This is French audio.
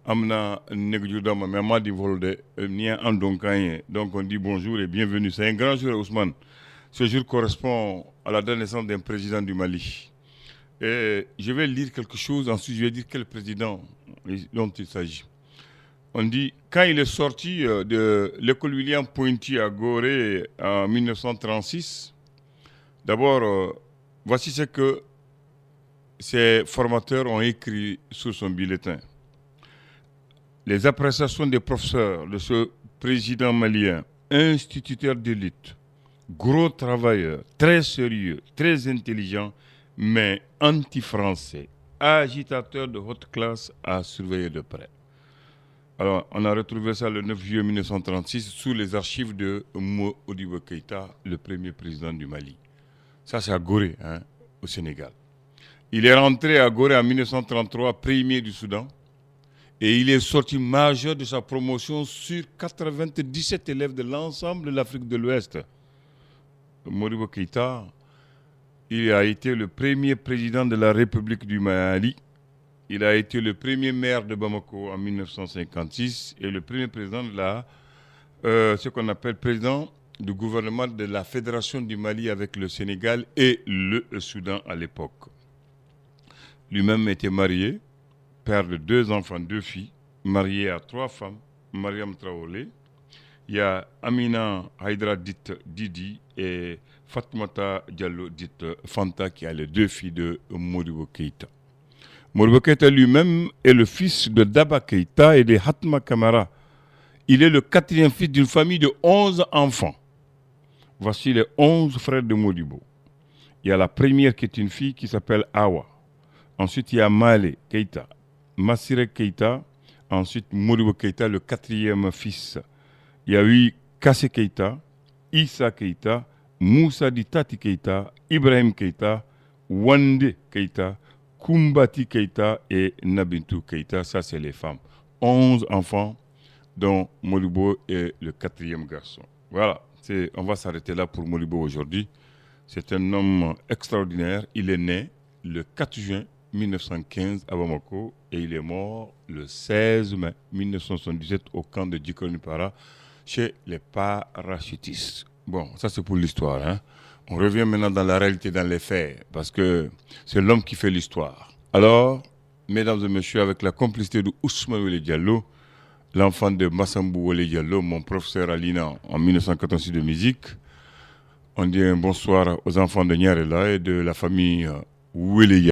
Amna Negudama, Mamadi Volde, Nia Andonkaye. Donc on dit bonjour et bienvenue. C'est un grand jour, Ousmane. Ce jour correspond à la date de naissance d'un président du Mali. Et je vais lire quelque chose, ensuite je vais dire quel président dont il s'agit. On dit, quand il est sorti de l'école William Ponty à Gorée en 1936, d'abord, voici ce que ses formateurs ont écrit sur son bulletin. Les appréciations des professeurs de ce président malien, instituteur d'élite, gros travailleur, très sérieux, très intelligent, mais anti-français, agitateur de haute classe à surveiller de près. Alors, on a retrouvé ça le 9 juillet 1936 sous les archives de Modibo Keïta, le premier président du Mali. Ça, c'est à Gorée, au Sénégal. Il est rentré à Gorée en 1933, premier du Soudan, et il est sorti majeur de sa promotion sur 97 élèves de l'ensemble de l'Afrique de l'Ouest. Modibo Keïta, il a été le premier président de la République du Mali. Il a été le premier maire de Bamako en 1956 et le premier président de ce qu'on appelle président du gouvernement de la Fédération du Mali avec le Sénégal et le Soudan à l'époque. Lui-même était marié, père de 2 enfants, 2 filles, marié à 3 femmes, Mariam Traoré. Il y a Amina Haïdra dite Didi et Fatmata Diallo dite Fanta qui a les 2 filles de Modibo Keïta. Modibo Keïta lui-même est le fils de Daba Keïta et de Hatma Kamara. Il est le 4e fils d'une famille de 11 enfants. Voici les 11 frères de Modibo. Il y a la première qui est une fille qui s'appelle Awa. Ensuite, il y a Malé Keïta, Massire Keïta. Ensuite, Modibo Keïta, le 4e fils. Il y a eu Kassé Keïta, Issa Keïta, Moussa Ditati Keïta, Ibrahim Keïta, Wande Keïta, Kumbati Keïta et Nabintou Keïta. Ça, c'est les femmes. 11 enfants, dont Modibo est le 4e garçon. Voilà, on va s'arrêter là pour Modibo aujourd'hui. C'est un homme extraordinaire. Il est né le 4 juin 1915 à Bamako et il est mort le 16 mai 1977 au camp de Djikonipara chez les parachutistes. Bon, ça c'est pour l'histoire. On revient maintenant dans la réalité, dans les faits, parce que c'est l'homme qui fait l'histoire. Alors, mesdames et messieurs, avec la complicité de Ousmane Wele Diallo, l'enfant de Massambou Wele Diallo, mon professeur à l'INA en 1986 de musique, on dit un bonsoir aux enfants de Nyarela et de la famille Wele Diallo.